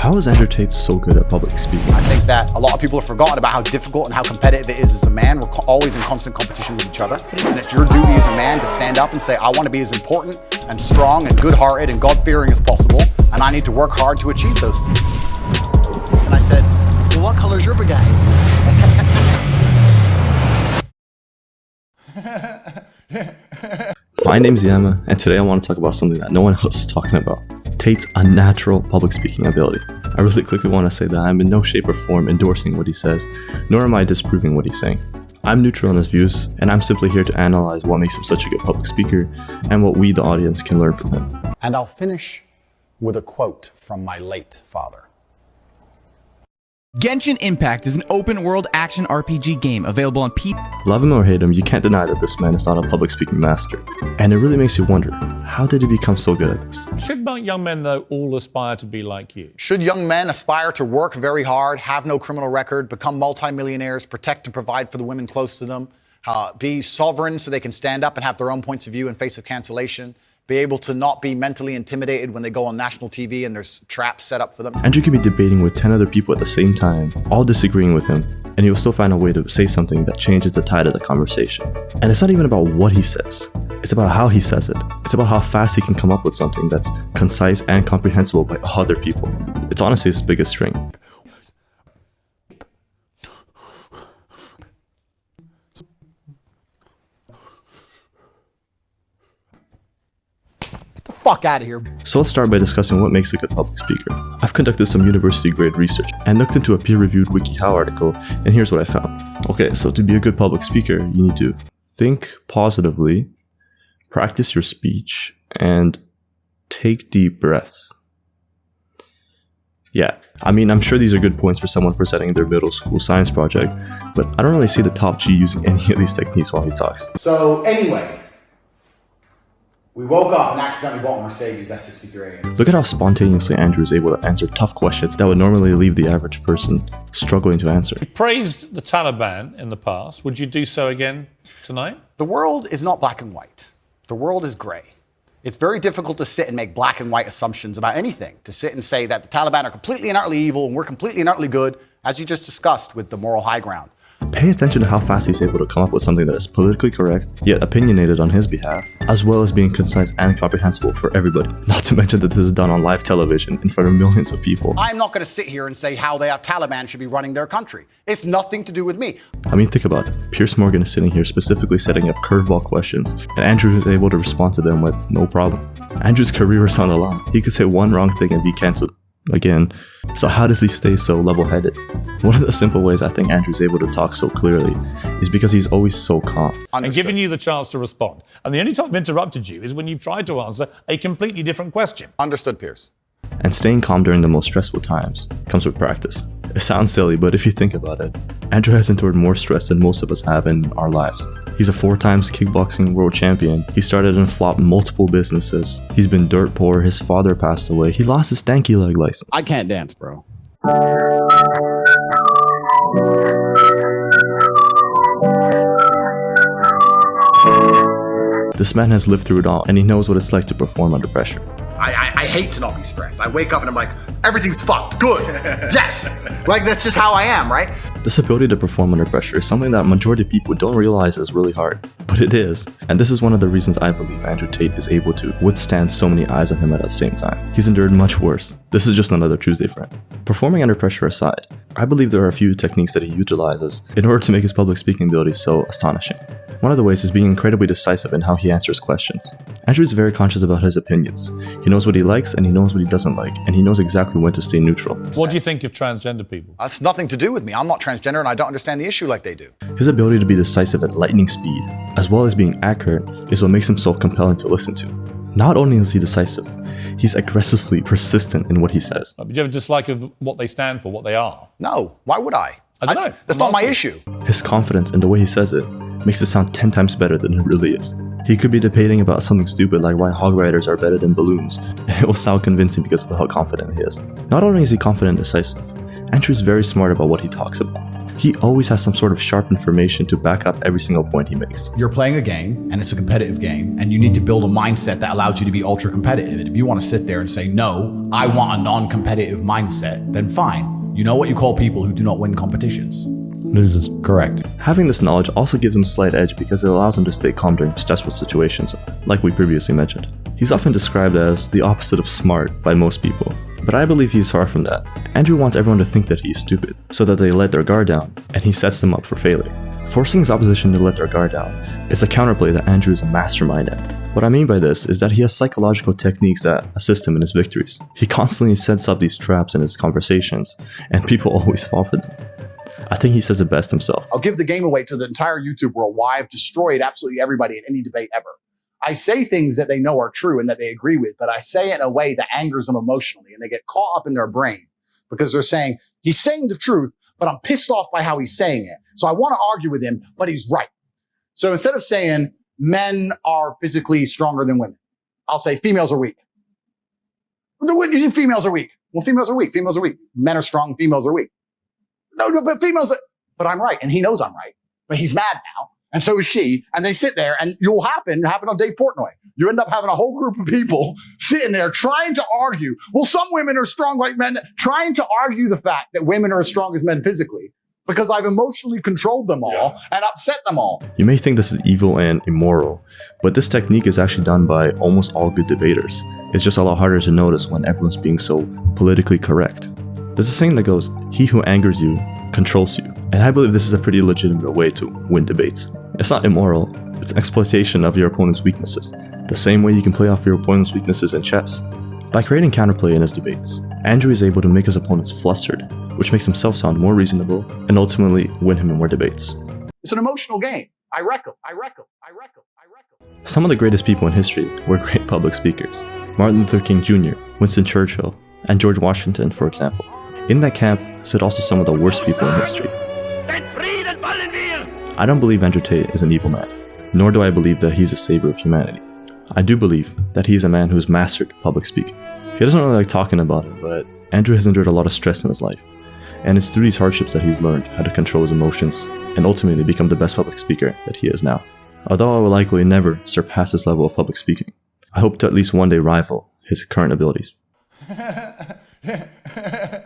How is Andrew Tate so good at public speaking? I think that a lot of people have forgotten about how difficult and how competitive it is as a man. We're always in constant competition with each other. And it's your duty as a man to stand up and say, I want to be as important and strong and good-hearted and God-fearing as possible, and I need to work hard to achieve those things. And I said, well, what color is your bugatti? My name's Yama, and today I want to talk about something that no one else is talking about. Tate's unnatural public speaking ability. I really quickly want to say that I'm in no shape or form endorsing what he says, nor am I disproving what he's saying. I'm neutral in his views, and I'm simply here to analyze what makes him such a good public speaker, and what we, the audience, can learn from him. And I'll finish with a quote from my late father. Genshin Impact is an open-world action RPG game available on PC. Love him or hate him, you can't deny that this man is not a public speaking master. And it really makes you wonder, how did he become so good at this? Should young men, though, all aspire to be like you? Should young men aspire to work very hard, have no criminal record, become multimillionaires, protect and provide for the women close to them, be sovereign so they can stand up and have their own points of view in face of cancellation, be able to not be mentally intimidated when they go on national TV and there's traps set up for them? Andrew could be debating with 10 other people at the same time, all disagreeing with him, and he will still find a way to say something that changes the tide of the conversation. And it's not even about what he says, it's about how he says it. It's about how fast he can come up with something that's concise and comprehensible by other people. It's honestly his biggest strength. Fuck out of here. So let's start by discussing what makes a good public speaker. I've conducted some university-grade research and looked into a peer-reviewed WikiHow article, and here's what I found. Okay, so to be a good public speaker, you need to think positively, practice your speech, and take deep breaths. Yeah, I mean, I'm sure these are good points for someone presenting their middle school science project, but I don't really see the top G using any of these techniques while he talks. So anyway, we woke up and accidentally bought a Mercedes S63. Look at how spontaneously Andrew is able to answer tough questions that would normally leave the average person struggling to answer. You've praised the Taliban in the past. Would you do so again tonight? The world is not black and white. The world is gray. It's very difficult to sit and make black and white assumptions about anything. To sit and say that the Taliban are completely and utterly evil and we're completely and utterly good, as you just discussed with the moral high ground. Pay attention to how fast he's able to come up with something that is politically correct, yet opinionated on his behalf, as well as being concise and comprehensible for everybody. Not to mention that this is done on live television in front of millions of people. I'm not going to sit here and say how the Taliban should be running their country. It's nothing to do with me. I mean, think about it. Piers Morgan is sitting here specifically setting up curveball questions, and Andrew is able to respond to them with no problem. Andrew's career is on the line. He could say one wrong thing and be cancelled again. So how does he stay so level-headed? One of the simple ways I think Andrew's able to talk so clearly is because he's always so calm. And giving you the chance to respond. And the only time I've interrupted you is when you've tried to answer a completely different question. Understood, Piers. And staying calm during the most stressful times comes with practice. It sounds silly, but if you think about it, Andrew has endured more stress than most of us have in our lives. He's a 4-time kickboxing world champion. He started and flopped multiple businesses. He's been dirt poor. His father passed away. He lost his stanky leg license. I can't dance, bro. This man has lived through it all, and he knows what it's like to perform under pressure. I hate to not be stressed. I wake up and I'm like, everything's fucked. Good. Yes. Like, that's just how I am, right? This ability to perform under pressure is something that majority of people don't realize is really hard, but it is. And this is one of the reasons I believe Andrew Tate is able to withstand so many eyes on him at the same time. He's endured much worse. This is just another Tuesday for him. Performing under pressure aside, I believe there are a few techniques that he utilizes in order to make his public speaking ability so astonishing. One of the ways is being incredibly decisive in how he answers questions. Andrew is very conscious about his opinions. He knows what he likes and he knows what he doesn't like, and he knows exactly when to stay neutral. What do you think of transgender people? That's nothing to do with me. I'm not transgender and I don't understand the issue like they do. His ability to be decisive at lightning speed, as well as being accurate, is what makes him so compelling to listen to. Not only is he decisive, he's aggressively persistent in what he says. Do you have a dislike of what they stand for, what they are? No, why would I? I don't know. That's not my issue. His confidence in the way he says it makes it sound 10 times better than it really is. He could be debating about something stupid like why hog riders are better than balloons, and it will sound convincing because of how confident he is. Not only is he confident and decisive, Andrew's very smart about what he talks about. He always has some sort of sharp information to back up every single point he makes. You're playing a game, and it's a competitive game, and you need to build a mindset that allows you to be ultra competitive. And if you want to sit there and say, no, I want a non-competitive mindset, then fine. You know what you call people who do not win competitions? Losers. Correct. Having this knowledge also gives him a slight edge because it allows him to stay calm during stressful situations, like we previously mentioned. He's often described as the opposite of smart by most people, but I believe he's far from that. Andrew wants everyone to think that he's stupid, so that they let their guard down, and he sets them up for failure. Forcing his opposition to let their guard down is a counterplay that Andrew is a mastermind at. What I mean by this is that he has psychological techniques that assist him in his victories. He constantly sets up these traps in his conversations, and people always fall for them. I think he says it best himself. I'll give the game away to the entire YouTube world why I've destroyed absolutely everybody in any debate ever. I say things that they know are true and that they agree with, but I say it in a way that angers them emotionally, and they get caught up in their brain because they're saying, he's saying the truth, but I'm pissed off by how he's saying it. So I want to argue with him, but he's right. So instead of saying men are physically stronger than women, I'll say females are weak. Females are weak. Well, females are weak. Females are weak. Men are strong. Females are weak. No, but but I'm right. And he knows I'm right. But he's mad now. And so is she. And they sit there, and it happened on Dave Portnoy. You end up having a whole group of people sitting there trying to argue. Well, some women are strong like men, trying to argue the fact that women are as strong as men physically because I've emotionally controlled them all and upset them all. You may think this is evil and immoral, but this technique is actually done by almost all good debaters. It's just a lot harder to notice when everyone's being so politically correct. There's a saying that goes, he who angers you controls you. And I believe this is a pretty legitimate way to win debates. It's not immoral, it's exploitation of your opponent's weaknesses. The same way you can play off your opponent's weaknesses in chess. By creating counterplay in his debates, Andrew is able to make his opponents flustered, which makes himself sound more reasonable and ultimately win him in more debates. It's an emotional game. I wreck him. Some of the greatest people in history were great public speakers. Martin Luther King Jr., Winston Churchill, and George Washington, for example. In that camp sit also some of the worst people in history. I don't believe Andrew Tate is an evil man, nor do I believe that he's a savior of humanity. I do believe that he's a man who's mastered public speaking. He doesn't really like talking about it, but Andrew has endured a lot of stress in his life, and it's through these hardships that he's learned how to control his emotions and ultimately become the best public speaker that he is now. Although I will likely never surpass his level of public speaking, I hope to at least one day rival his current abilities.